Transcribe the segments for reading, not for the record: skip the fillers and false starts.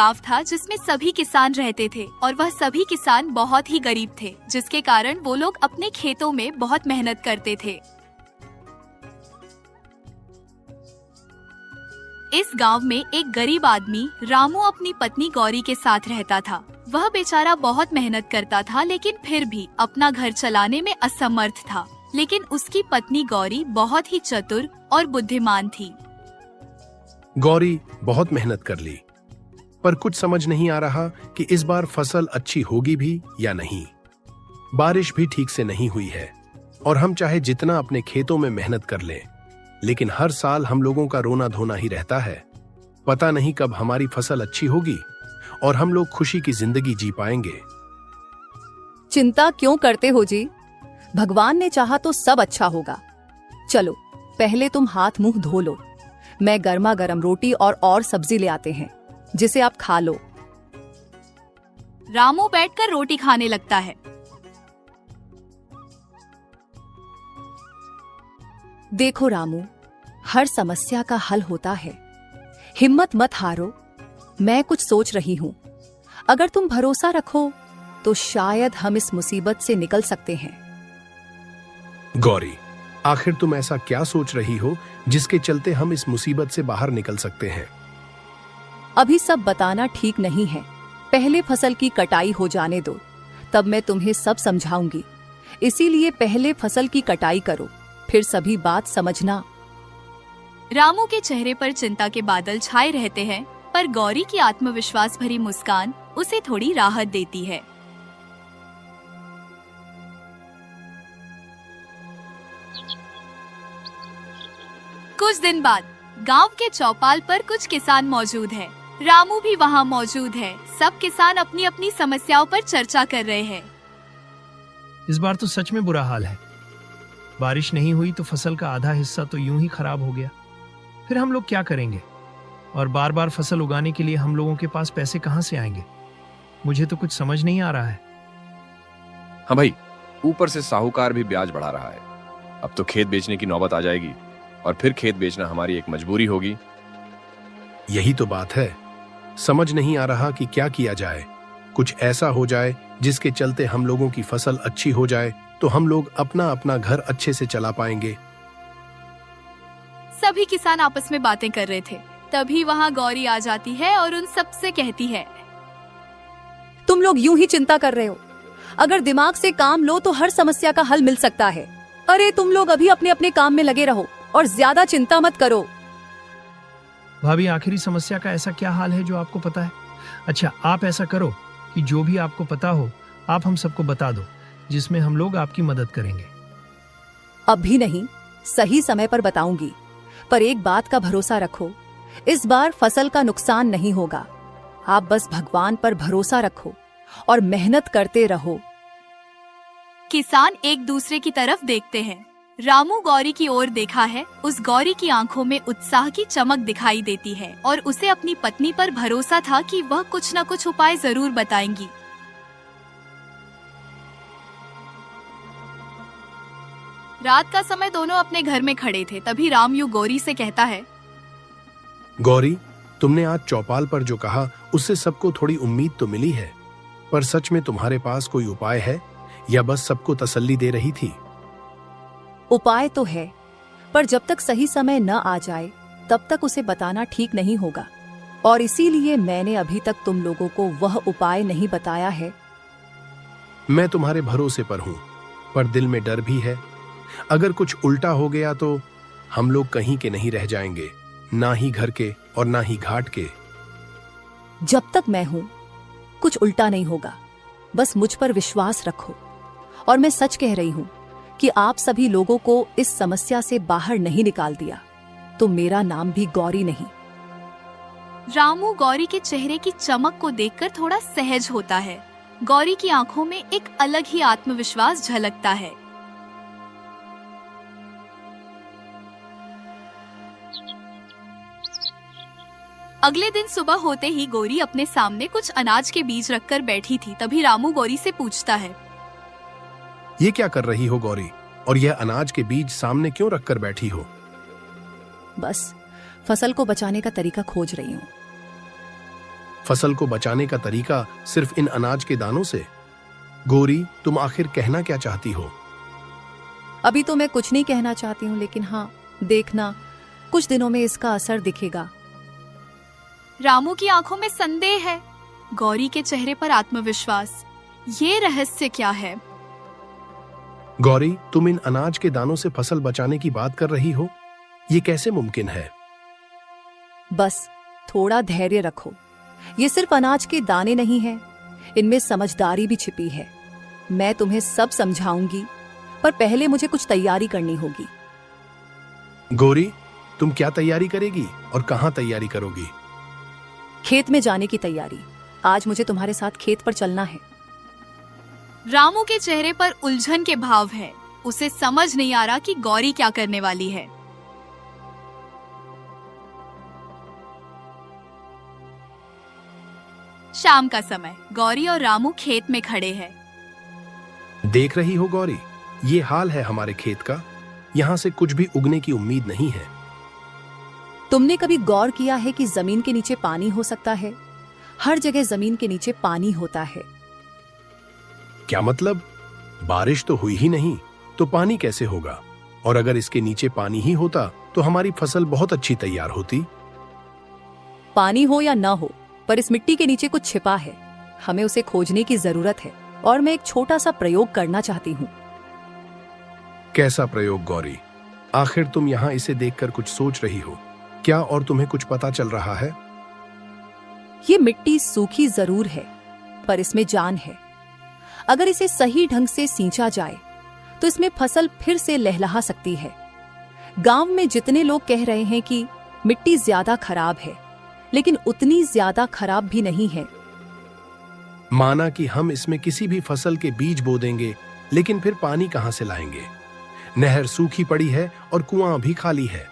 गांव था जिसमें सभी किसान रहते थे और वह सभी किसान बहुत ही गरीब थे, जिसके कारण वो लोग अपने खेतों में बहुत मेहनत करते थे। इस गांव में एक गरीब आदमी रामू अपनी पत्नी गौरी के साथ रहता था। वह बेचारा बहुत मेहनत करता था, लेकिन फिर भी अपना घर चलाने में असमर्थ था। लेकिन उसकी पत्नी गौरी बहुत ही चतुर और बुद्धिमान थी। गौरी बहुत मेहनत कर ली, पर कुछ समझ नहीं आ रहा कि इस बार फसल अच्छी होगी भी या नहीं। बारिश भी ठीक से नहीं हुई है और हम चाहे जितना अपने खेतों में मेहनत कर लें, लेकिन हर साल हम लोगों का रोना धोना ही रहता है। पता नहीं कब हमारी फसल अच्छी होगी और हम लोग खुशी की जिंदगी जी पाएंगे। चिंता क्यों करते हो जी? भगवान ने चाहा तो सब अच्छा होगा। चलो पहले तुम हाथ मुंह धो लो, मैं गर्मा गर्म रोटी और सब्जी ले आते हैं जिसे आप खा लो। रामू बैठकर रोटी खाने लगता है। देखो रामू, हर समस्या का हल होता है, हिम्मत मत हारो। मैं कुछ सोच रही हूँ, अगर तुम भरोसा रखो तो शायद हम इस मुसीबत से निकल सकते हैं। गौरी, आखिर तुम ऐसा क्या सोच रही हो जिसके चलते हम इस मुसीबत से बाहर निकल सकते हैं? अभी सब बताना ठीक नहीं है, पहले फसल की कटाई हो जाने दो, तब मैं तुम्हें सब समझाऊंगी। इसीलिए पहले फसल की कटाई करो, फिर सभी बात समझना। रामू के चेहरे पर चिंता के बादल छाए रहते हैं, पर गौरी की आत्मविश्वास भरी मुस्कान उसे थोड़ी राहत देती है। कुछ दिन बाद गांव के चौपाल पर कुछ किसान मौजूद हैं। रामू भी वहां मौजूद है। सब किसान अपनी अपनी समस्याओं पर चर्चा कर रहे हैं। इस बार तो सच में बुरा हाल है। बारिश नहीं हुई तो फसल का आधा हिस्सा तो यूं ही खराब हो गया। फिर हम लोग क्या करेंगे? और बार बार फसल उगाने के लिए हम लोगों के पास पैसे कहां से आएंगे? मुझे तो कुछ समझ नहीं आ रहा है। हाँ भाई, ऊपर से साहूकार भी ब्याज बढ़ा रहा है। अब तो खेत बेचने की नौबत आ जाएगी और फिर खेत बेचना हमारी एक मजबूरी होगी। यही तो बात है, समझ नहीं आ रहा कि क्या किया जाए। कुछ ऐसा हो जाए जिसके चलते हम लोगों की फसल अच्छी हो जाए तो हम लोग अपना अपना घर अच्छे से चला पाएंगे। सभी किसान आपस में बातें कर रहे थे, तभी वहां गौरी आ जाती है और उन सब से कहती है, तुम लोग यूं ही चिंता कर रहे हो, अगर दिमाग से काम लो तो हर समस्या का हल मिल सकता है। अरे तुम लोग अभी अपने अपने काम में लगे रहो और ज्यादा चिंता मत करो। भाभी, आखिरी समस्या का ऐसा क्या हाल है जो आपको पता है? अच्छा, आप ऐसा करो कि जो भी आपको पता हो आप हम सबको बता दो, जिसमें हम लोग आपकी मदद करेंगे। अभी नहीं, सही समय पर बताऊंगी, पर एक बात का भरोसा रखो, इस बार फसल का नुकसान नहीं होगा। आप बस भगवान पर भरोसा रखो और मेहनत करते रहो। किसान एक दूसरे की तरफ देखते हैं। रामू गौरी की ओर देखा है। उस गौरी की आंखों में उत्साह की चमक दिखाई देती है और उसे अपनी पत्नी पर भरोसा था कि वह कुछ न कुछ उपाय जरूर बताएंगी। रात का समय दोनों अपने घर में खड़े थे, तभी रामू गौरी से कहता है, गौरी, तुमने आज चौपाल पर जो कहा उससे सबको थोड़ी उम्मीद तो मिली है, पर सच में तुम्हारे पास कोई उपाय है या बस सबको तसल्ली दे रही थी? उपाय तो है, पर जब तक सही समय न आ जाए तब तक उसे बताना ठीक नहीं होगा, और इसीलिए मैंने अभी तक तुम लोगों को वह उपाय नहीं बताया है। मैं तुम्हारे भरोसे पर हूं, पर दिल में डर भी है। अगर कुछ उल्टा हो गया तो हम लोग कहीं के नहीं रह जाएंगे, ना ही घर के और ना ही घाट के। जब तक मैं हूं कुछ उल्टा नहीं होगा, बस मुझ पर विश्वास रखो। और मैं सच कह रही हूं कि आप सभी लोगों को इस समस्या से बाहर नहीं निकाल दिया तो मेरा नाम भी गौरी नहीं। रामू गौरी के चेहरे की चमक को देखकर थोड़ा सहज होता है। गौरी की आंखों में एक अलग ही आत्मविश्वास झलकता है। अगले दिन सुबह होते ही गौरी अपने सामने कुछ अनाज के बीज रखकर बैठी थी। तभी रामू गौरी से पूछता है, ये क्या कर रही हो गौरी, और यह अनाज के बीज सामने क्यों रखकर बैठी हो? बस फसल को बचाने का तरीका खोज रही हूँ। फसल को बचाने का तरीका सिर्फ इन अनाज के दानों से? गौरी, तुम आखिर कहना क्या चाहती हो? अभी तो मैं कुछ नहीं कहना चाहती हूँ, लेकिन हाँ, देखना कुछ दिनों में इसका असर दिखेगा। रामू की आंखों में संदेह है, गौरी के चेहरे पर आत्मविश्वास। ये रहस्य क्या है? गौरी, तुम इन अनाज के दानों से फसल बचाने की बात कर रही हो? ये कैसे मुमकिन है? बस थोड़ा धैर्य रखो। ये सिर्फ अनाज के दाने नहीं हैं, इनमें समझदारी भी छिपी है। मैं तुम्हें सब समझाऊंगी, पर पहले मुझे कुछ तैयारी करनी होगी। गौरी, तुम क्या तैयारी करेगी और कहाँ तैयारी करोगी? खेत में जाने की तैयारी। आज मुझे तुम्हारे साथ खेत पर चलना है। रामू के चेहरे पर उलझन के भाव है। उसे समझ नहीं आ रहा कि गौरी क्या करने वाली है। शाम का समय, गौरी और रामू खेत में खड़े हैं। देख रही हो गौरी, ये हाल है हमारे खेत का। यहाँ से कुछ भी उगने की उम्मीद नहीं है। तुमने कभी गौर किया है कि जमीन के नीचे पानी हो सकता है? हर जगह जमीन के नीचे पानी होता है। क्या मतलब? बारिश तो हुई ही नहीं, तो पानी कैसे होगा? और अगर इसके नीचे पानी ही होता तो हमारी फसल बहुत अच्छी तैयार होती। पानी हो या ना हो, पर इस मिट्टी के नीचे कुछ छिपा है। हमें उसे खोजने की जरूरत है, और मैं एक छोटा सा प्रयोग करना चाहती हूँ। कैसा प्रयोग गौरी? आखिर तुम यहाँ इसे देखकर कुछ सोच रही हो क्या, और तुम्हें कुछ पता चल रहा है? ये मिट्टी सूखी जरूर है, पर इसमें जान है। अगर इसे सही ढंग से सींचा जाए तो इसमें फसल फिर से लहलहा सकती है। गांव में जितने लोग कह रहे हैं कि मिट्टी ज्यादा खराब है, लेकिन उतनी ज्यादा खराब भी नहीं है। माना कि हम इसमें किसी भी फसल के बीज बो देंगे, लेकिन फिर पानी कहां से लाएंगे? नहर सूखी पड़ी है और कुआं भी खाली है।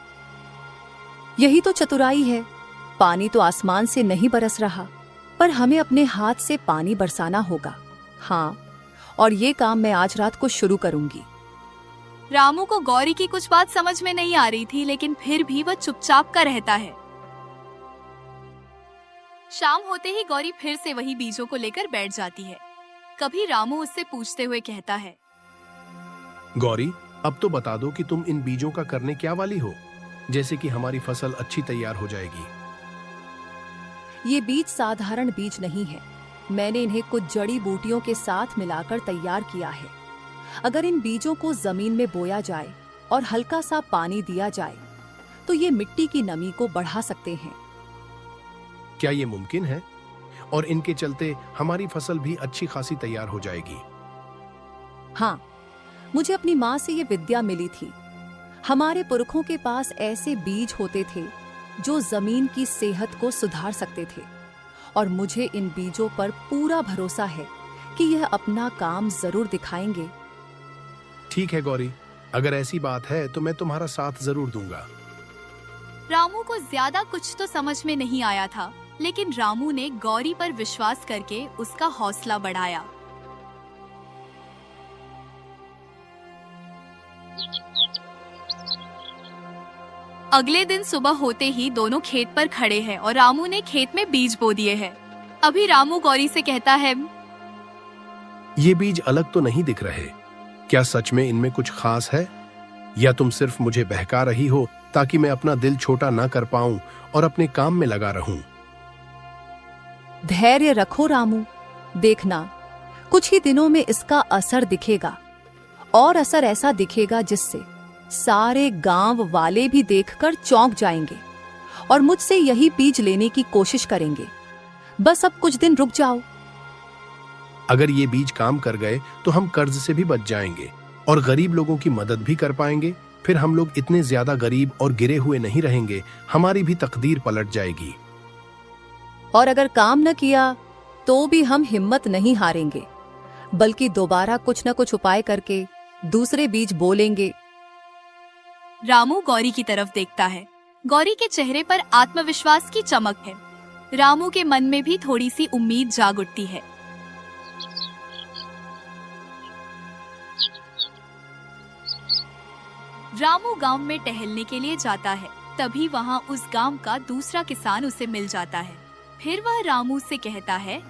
यही तो चतुराई है। पानी तो आसमान से नहीं बरस रहा, पर हमें अपने हाथ से पानी बरसाना होगा। हाँ, और ये काम मैं आज रात को शुरू करूंगी। रामू को गौरी की कुछ बात समझ में नहीं आ रही थी, लेकिन फिर भी वह चुपचाप का रहता है। शाम होते ही गौरी फिर से वही बीजों को लेकर बैठ जाती है। कभी रामू उससे पूछते हुए कहता है, गौरी, अब तो बता दो कि तुम इन बीजों का करने क्या वाली हो, जैसे कि हमारी फसल अच्छी तैयार हो जाएगी। ये बीज साधारण बीज नहीं है। मैंने इन्हें कुछ जड़ी बूटियों के साथ मिलाकर तैयार किया है। अगर इन बीजों को जमीन में बोया जाए और हल्का सा पानी दिया जाए तो ये मिट्टी की नमी को बढ़ा सकते हैं। क्या ये मुमकिन है? और इनके चलते हमारी फसल भी अच्छी खासी तैयार हो जाएगी। हाँ, मुझे अपनी माँ से ये विद्या मिली थी। हमारे पुरखों के पास ऐसे बीज होते थे जो जमीन की सेहत को सुधार सकते थे, और मुझे इन बीजों पर पूरा भरोसा है कि यह अपना काम जरूर दिखाएंगे। ठीक है गौरी, अगर ऐसी बात है तो मैं तुम्हारा साथ जरूर दूंगा। रामू को ज्यादा कुछ तो समझ में नहीं आया था, लेकिन रामू ने गौरी पर विश्वास करके उसका हौसला बढ़ाया। अगले दिन सुबह होते ही दोनों खेत पर खड़े हैं और रामू ने खेत में बीज बो दिए हैं। अभी रामू गौरी से कहता है, ये बीज अलग तो नहीं दिख रहे। क्या सच में इनमें कुछ खास है, या तुम सिर्फ मुझे बहका रही हो ताकि मैं अपना दिल छोटा ना कर पाऊं और अपने काम में लगा रहूं? धैर्य रखो रामू, देखना कुछ ही दिनों में इसका असर दिखेगा, और असर ऐसा दिखेगा जिससे सारे गांव वाले भी देखकर चौंक जाएंगे और मुझसे यही बीज लेने की कोशिश करेंगे। बस अब कुछ दिन रुक जाओ। अगर ये बीज काम कर गए तो हम कर्ज से भी बच जाएंगे और गरीब लोगों की मदद भी कर पाएंगे। फिर हम लोग इतने ज्यादा गरीब और गिरे हुए नहीं रहेंगे, हमारी भी तकदीर पलट जाएगी। और अगर काम न किया तो भी हम हिम्मत नहीं हारेंगे, बल्कि दोबारा कुछ न कुछ उपाय करके दूसरे बीज बो लेंगे। रामू गौरी की तरफ देखता है। गौरी के चेहरे पर आत्मविश्वास की चमक है। रामू के मन में भी थोड़ी सी उम्मीद जाग उठती है। रामू गांव में टहलने के लिए जाता है। तभी वहां उस गांव का दूसरा किसान उसे मिल जाता है। फिर वह रामू से कहता है,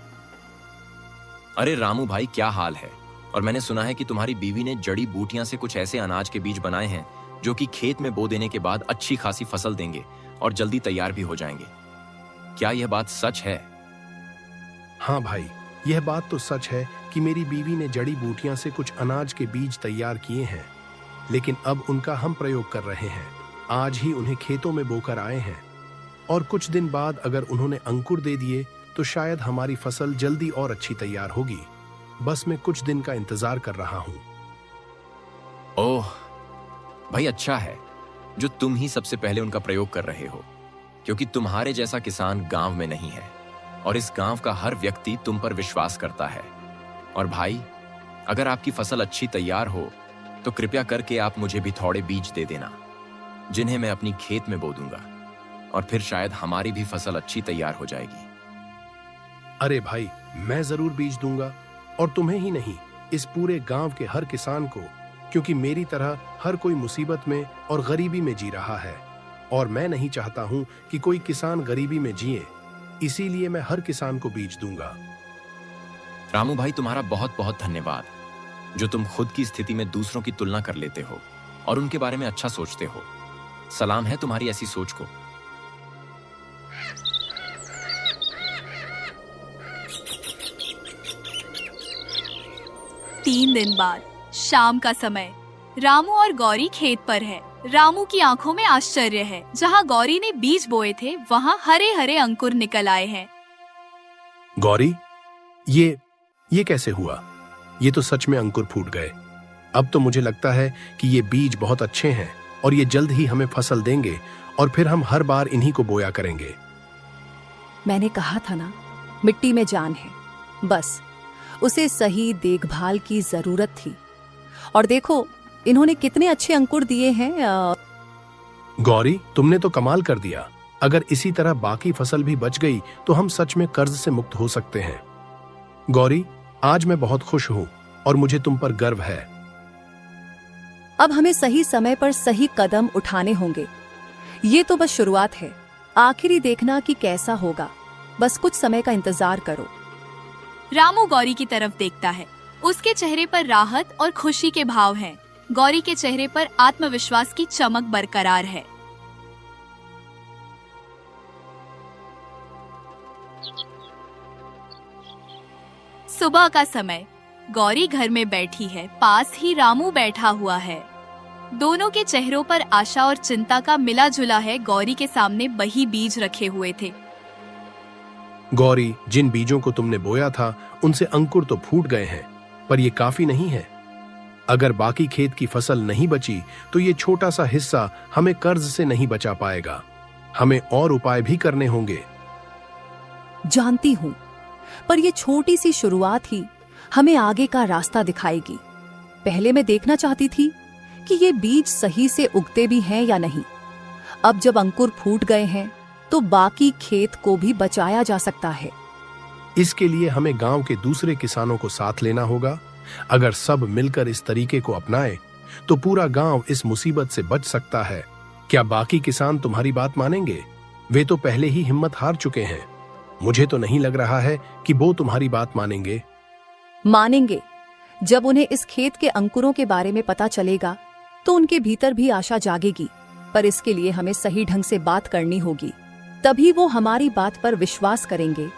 अरे रामू भाई, क्या हाल है? और मैंने सुना है कि तुम्हारी बीवी ने जड़ी बूटियां से कुछ ऐसे अनाज के बीज बनाए हैं जो कि खेत में बो देने के बाद अच्छी खासी फसल देंगे और जल्दी तैयार भी हो जाएंगे। क्या यह बात सच है? हाँ भाई, यह बात तो सच है कि मेरी बीवी ने जड़ी बूटियां से कुछ अनाज के बीज तैयार किए हैं, लेकिन अब उनका हम प्रयोग कर रहे हैं। आज ही उन्हें खेतों में बोकर आए हैं और कुछ दिन बाद अगर उन्होंने अंकुर दे दिए तो शायद हमारी फसल जल्दी और अच्छी तैयार होगी। बस मैं कुछ दिन का इंतजार कर रहा हूँ। ओह भाई, अच्छा है जो तुम ही सबसे पहले उनका प्रयोग कर रहे हो, क्योंकि तुम्हारे जैसा किसान गांव में नहीं है और इस गांव का हर व्यक्ति तुम पर विश्वास करता है। और भाई, अगर आपकी फसल अच्छी तैयार हो तो कृपया करके आप मुझे भी थोड़े बीज दे देना, जिन्हें मैं अपनी खेत में बो दूंगा और फिर शायद हमारी भी फसल अच्छी तैयार हो जाएगी। अरे भाई, मैं जरूर बीज दूंगा, और तुम्हें ही नहीं, इस पूरे गांव के हर किसान को, क्योंकि मेरी तरह हर कोई मुसीबत में और गरीबी में जी रहा है और मैं नहीं चाहता हूं कि कोई किसान गरीबी में जिए। इसीलिए मैं हर किसान को बीज दूंगा। रामू भाई, तुम्हारा बहुत बहुत धन्यवाद जो तुम खुद की स्थिति में दूसरों की तुलना कर लेते हो और उनके बारे में अच्छा सोचते हो। सलाम है तुम्हारी ऐसी सोच को। 3 दिन बाद शाम का समय, रामू और गौरी खेत पर है। रामू की आंखों में आश्चर्य है। जहाँ गौरी ने बीज बोए थे वहाँ हरे हरे अंकुर निकल आए हैं। गौरी, ये कैसे हुआ? ये तो सच में अंकुर फूट गए। अब तो मुझे लगता है कि ये बीज बहुत अच्छे हैं और ये जल्द ही हमें फसल देंगे और फिर हम हर बार इन्हीं को बोया करेंगे। मैंने कहा था ना, मिट्टी में जान है, बस उसे सही देखभाल की जरूरत थी। और देखो, इन्होंने कितने अच्छे अंकुर दिए हैं। गौरी, तुमने तो कमाल कर दिया। अगर इसी तरह बाकी फसल भी बच गई तो हम सच में कर्ज से मुक्त हो सकते हैं। गौरी, आज मैं बहुत खुश हूँ और मुझे तुम पर गर्व है। अब हमें सही समय पर सही कदम उठाने होंगे। ये तो बस शुरुआत है, आखिरी देखना कि कैसा होगा। बस कुछ समय का इंतजार करो। रामू गौरी की तरफ देखता है। उसके चेहरे पर राहत और खुशी के भाव हैं। गौरी के चेहरे पर आत्मविश्वास की चमक बरकरार है। सुबह का समय, गौरी घर में बैठी है। पास ही रामू बैठा हुआ है। दोनों के चेहरों पर आशा और चिंता का मिला जुला है। गौरी के सामने वही बीज रखे हुए थे। गौरी, जिन बीजों को तुमने बोया था उनसे अंकुर तो फूट गए हैं, पर ये काफी नहीं है। अगर बाकी खेत की फसल नहीं बची तो ये छोटा सा हिस्सा हमें कर्ज से नहीं बचा पाएगा। हमें और उपाय भी करने होंगे। जानती हूँ, पर ये छोटी सी शुरुआत ही हमें आगे का रास्ता दिखाएगी। पहले मैं देखना चाहती थी कि ये बीज सही से उगते भी हैं या नहीं। अब जब अंकुर फूट गए हैं तो बाकी खेत को भी बचाया जा सकता है। इसके लिए हमें गांव के दूसरे किसानों को साथ लेना होगा। अगर सब मिलकर इस तरीके को अपनाएं, तो पूरा गांव इस मुसीबत से बच सकता है। क्या बाकी किसान तुम्हारी बात मानेंगे? वे तो पहले ही हिम्मत हार चुके हैं। मुझे तो नहीं लग रहा है कि वो तुम्हारी बात मानेंगे। मानेंगे। जब उन्हें इस खेत के अंकुरों के बारे में पता चलेगा तो उनके भीतर भी आशा जागेगी। पर इसके लिए हमें सही ढंग से बात करनी होगी, तभी वो हमारी बात पर विश्वास करेंगे।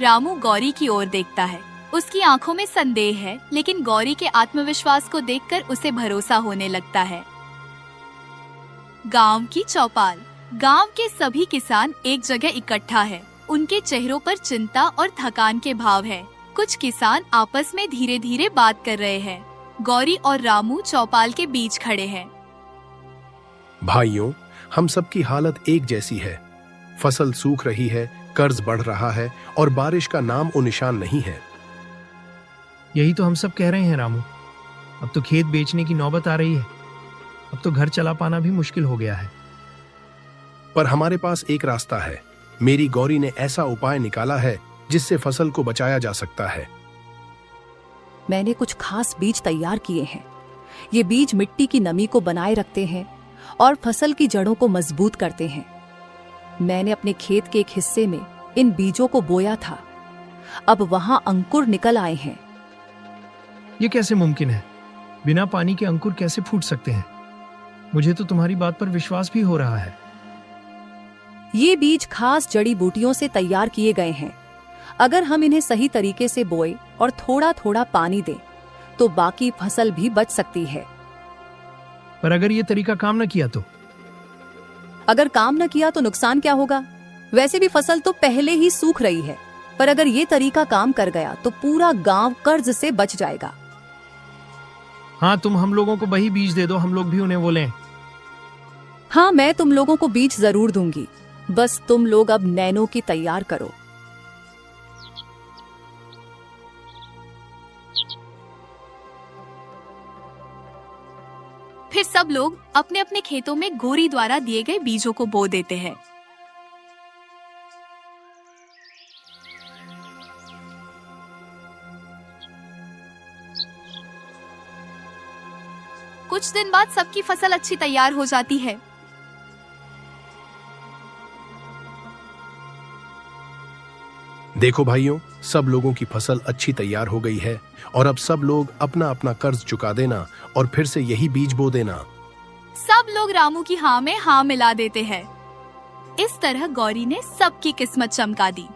रामू गौरी की ओर देखता है। उसकी आंखों में संदेह है, लेकिन गौरी के आत्मविश्वास को देखकर उसे भरोसा होने लगता है। गांव की चौपाल। गांव के सभी किसान एक जगह इकट्ठा है। उनके चेहरों पर चिंता और थकान के भाव है। कुछ किसान आपस में धीरे धीरे बात कर रहे हैं। गौरी और रामू चौपाल के बीच खड़े हैं। भाइयों, हम सबकी हालत एक जैसी है। फसल सूख रही है, कर्ज बढ़ रहा है और बारिश का नाम और निशान नहीं है। यही तो हम सब कह रहे हैं रामू। अब तो खेत बेचने की नौबत आ रही है। अब तो घर चला पाना भी मुश्किल हो गया है। पर हमारे पास एक रास्ता है। मेरी गौरी ने ऐसा उपाय निकाला है जिससे फसल को बचाया जा सकता है। मैंने कुछ खास बीज तैयार किए हैं। ये बीज मिट्टी की नमी को बनाए रखते हैं और फसल की जड़ों को मजबूत करते हैं। मैंने अपने खेत के एक हिस्से में इन बीजों को बोया था, अब वहां अंकुर निकल आए हैं। ये कैसे मुमकिन है? बिना पानी के अंकुर कैसे फूट सकते हैं? मुझे तो तुम्हारी बात पर विश्वास भी हो रहा है। ये बीज खास जड़ी बूटियों से तैयार किए गए हैं। अगर हम इन्हें सही तरीके से बोए और थोड़ा थोड़ा पानी दें, तो बाकी फसल भी बच सकती है। पर अगर ये तरीका काम न किया तो? अगर काम न किया तो नुकसान क्या होगा? वैसे भी फसल तो पहले ही सूख रही है, पर अगर ये तरीका काम कर गया तो पूरा गांव कर्ज से बच जाएगा। हाँ, तुम हम लोगों को वही बीज दे दो, हम लोग भी उन्हें वो लें। हाँ, मैं तुम लोगों को बीज जरूर दूंगी, बस तुम लोग अब नैनो की तैयार करो। फिर सब लोग अपने अपने खेतों में गौरी द्वारा दिए गए बीजों को बो देते हैं। कुछ दिन बाद सबकी फसल अच्छी तैयार हो जाती है। देखो भाइयों, सब लोगों की फसल अच्छी तैयार हो गई है और अब सब लोग अपना अपना कर्ज चुका देना और फिर से यही बीज बो देना। सब लोग रामू की हाँ में हाँ मिला देते हैं। इस तरह गौरी ने सबकी किस्मत चमका दी।